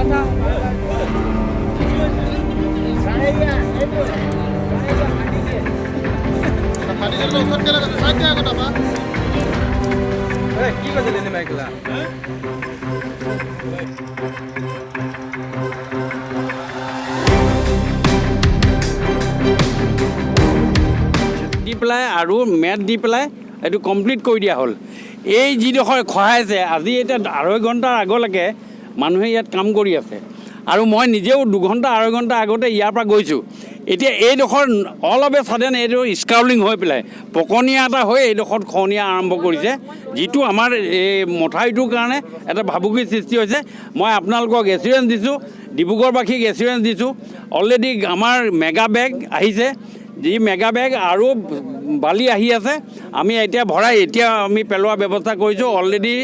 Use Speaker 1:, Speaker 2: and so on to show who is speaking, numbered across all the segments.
Speaker 1: কি কৈছে মাইকেলা দি পেলাই আৰু মেট দি পেলাই এইটো কমপ্লিট কৰি দিয়া হ'ল। এই যিডোখৰ খহাইছে আজি এতিয়া 2.5 ঘণ্টাৰ আগলৈকে মানুহে ইয়াত কাম কৰি আছে আৰু মই নিজেও 2 ঘণ্টা 2.5 ঘণ্টা আগতে ইয়াৰ পৰা গৈছোঁ। এতিয়া এইডোখৰ অল অফ এ ছাডেন এইটো স্কাউলিং হৈ পেলাই পকনীয়া এটা হৈ এইডোখৰত খহনীয়া আৰম্ভ কৰিছে, যিটো আমাৰ এই মথাউৰিটোৰ কাৰণে এটা ভাবুকিৰ সৃষ্টি হৈছে। মই আপোনালোকক এছুৰেঞ্চ দিছোঁ, ডিব্ৰুগড়বাসীক এছুৰেঞ্চ দিছোঁ, অলৰেডি আমাৰ মেগা বেগ আহিছে, যি মেগা বেগ আৰু বালি আহি আছে। আমি এতিয়া ভৰাই এতিয়া আমি পেলোৱাৰ ব্যৱস্থা কৰিছোঁ। অলৰেডি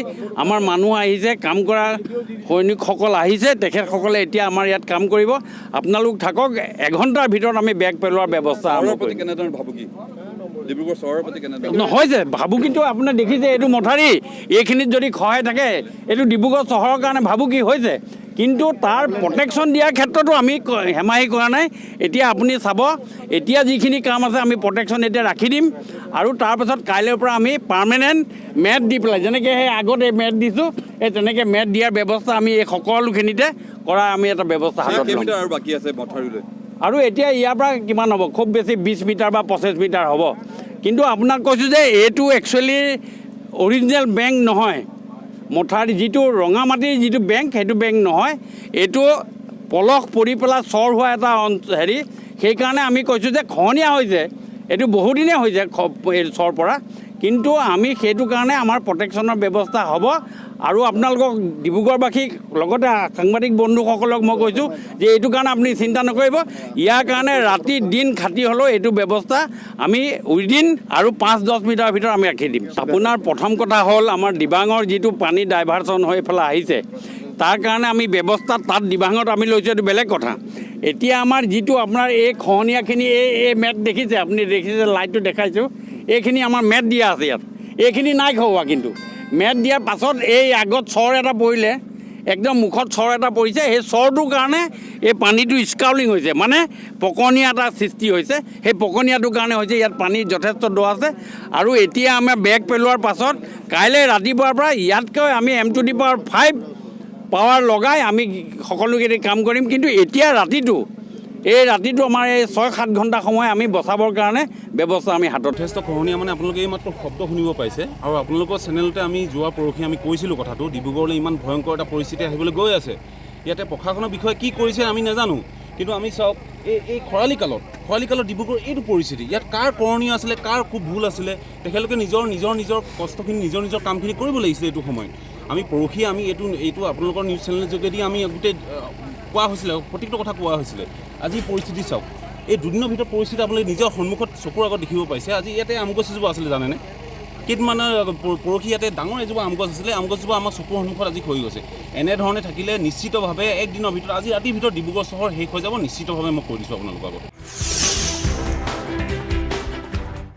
Speaker 1: আমাৰ মানুহ আহিছে, কাম কৰা সৈনিকসকল আহিছে, তেখেতসকলে এতিয়া আমাৰ ইয়াত কাম কৰিব। আপোনালোক থাকক, 1 ঘণ্টাৰ ভিতৰত আমি বেগ পেলোৱাৰ ব্যৱস্থা নহয় যে ভাবুকিটো আপোনাৰ দেখিছে। এইটো মথাউৰি এইখিনিত যদি খহাই থাকে এইটো ডিব্ৰুগড় চহৰৰ কাৰণে ভাবুকি হৈছে, কিন্তু তাৰ প্ৰটেকশ্যন দিয়াৰ ক্ষেত্ৰতো আমি হেমাহি কৰা নাই। এতিয়া আপুনি চাব, এতিয়া যিখিনি কাম আছে আমি প্ৰটেকশ্যন এতিয়া ৰাখি দিম আৰু তাৰপাছত কাইলৈৰ পৰা আমি পাৰ্মানেণ্ট মেট দি পেলাই, যেনেকৈ সেই আগত এই মেট দিছোঁ, এই তেনেকৈ মেট দিয়াৰ ব্যৱস্থা আমি এই সকলোখিনিতে কৰা আমি এটা ব্যৱস্থা হাতত ল'ম। আৰু এতিয়া ইয়াৰ পৰা কিমান হ'ব, খুব বেছি 20 মিটাৰ বা 25 মিটাৰ হ'ব। কিন্তু আপোনাক কৈছোঁ যে এইটো একচুৱেলি অৰিজিনেল বেংক নহয়। মথাউৰি যিটো ৰঙামাটিৰ যিটো বেংক সেইটো বেংক নহয়, এইটো পলস পৰি পেলাই চৰ হোৱা এটা হেৰি। সেইকাৰণে আমি কৈছোঁ যে খহনীয়া হৈছে, এইটো বহুদিনেই হৈছে চৰ পৰা, কিন্তু আমি সেইটো কাৰণে আমাৰ প্ৰটেকশ্যনৰ ব্যৱস্থা হ'ব। আৰু আপোনালোকক ডিব্ৰুগড়বাসীক লগতে সাংবাদিক বন্ধুসকলক মই কৈছোঁ যে এইটো কাৰণে আপুনি চিন্তা নকৰিব। ইয়াৰ কাৰণে ৰাতি দিন খাটি হ'লেও এইটো ব্যৱস্থা আমি উইদিন আৰু 5-10 মিটাৰৰ ভিতৰত আমি ৰাখি দিম। আপোনাৰ প্ৰথম কথা হ'ল আমাৰ দিবাঙৰ যিটো পানী ডাইভাৰশ্যন হৈ পেলাই আহিছে, তাৰ কাৰণে আমি ব্যৱস্থা তাত দিবাঙত আমি লৈছোঁ, এইটো বেলেগ কথা। এতিয়া আমাৰ যিটো আপোনাৰ এই খহনীয়াখিনি এই মেট দেখিছে, আপুনি দেখিছে লাইটটো দেখাইছোঁ, এইখিনি আমাৰ মেট দিয়া আছে ইয়াত। এইখিনি নাই খহোৱা, কিন্তু মেট দিয়াৰ পাছত এই আগত চৰ এটা পৰিলে, একদম মুখত চৰ এটা পৰিছে, সেই চৰটোৰ কাৰণে এই পানীটো স্কাউলিং হৈছে, মানে পকনীয়া এটা সৃষ্টি হৈছে। সেই পকনীয়াটোৰ কাৰণে হৈছে, ইয়াত পানী যথেষ্ট দ আছে। আৰু এতিয়া আমাৰ বেগ পেলোৱাৰ পাছত কাইলৈ ৰাতিপুৱাৰ পৰা ইয়াতকৈ আমি M⁻5 পাৱাৰ লগাই আমি সকলোখিনি কাম কৰিম। কিন্তু এতিয়া ৰাতিটো আমাৰ এই 6-7 ঘণ্টা সময় আমি বচাবৰ কাৰণে ব্যৱস্থা আমি হাতত।
Speaker 2: যথেষ্ট খহনীয়া, মানে আপোনালোকে এই মাত্ৰ শব্দ শুনিব পাইছে। আৰু আপোনালোকৰ চেনেলতে আমি যোৱা পৰহি আমি কৈছিলোঁ কথাটো, ডিব্ৰুগড়লৈ ইমান ভয়ংকৰ এটা পৰিস্থিতি আহিবলৈ গৈ আছে। ইয়াতে প্ৰশাসনৰ বিষয়ে কি কৰিছে আমি নাজানো, কিন্তু আমি চাওক এই খৰালি কালত ডিব্ৰুগড় এইটো পৰিস্থিতি। ইয়াত কাৰ কৰণীয় আছিলে, কাৰ খুব ভুল আছিলে, তেখেতলোকে নিজৰ কষ্টখিনি নিজৰ কামখিনি কৰিব লাগিছিলে এইটো সময়ত। আমি পৰহি আমি এইটো আপোনালোকৰ নিউজ চেনেলৰ যোগেদি আমি গোটেই কোৱা হৈছিলে, প্ৰত্যেকটো কথা কোৱা হৈছিলে। আজি পৰিস্থিতি চাওক, এই দুদিনৰ ভিতৰত পৰিস্থিতি আপোনালোকে নিজৰ সন্মুখত চকুৰ আগত দেখিব পাইছে। আজি ইয়াতে আম গছ এজোপা আছিলে জানেনে, কেইদিনমানৰ পৰহি ইয়াতে ডাঙৰ এজোপা আম গছ আছিলে, আম গছজোপা আমাৰ চকুৰ সন্মুখত আজি খহি গৈছে। এনেধৰণে থাকিলে নিশ্চিতভাৱে 1 দিনৰ ভিতৰত, আজি ৰাতিৰ ভিতৰত ডিব্ৰুগড় চহৰ শেষ হৈ যাব, নিশ্চিতভাৱে মই কৈ দিছোঁ আপোনালোকৰ আগত।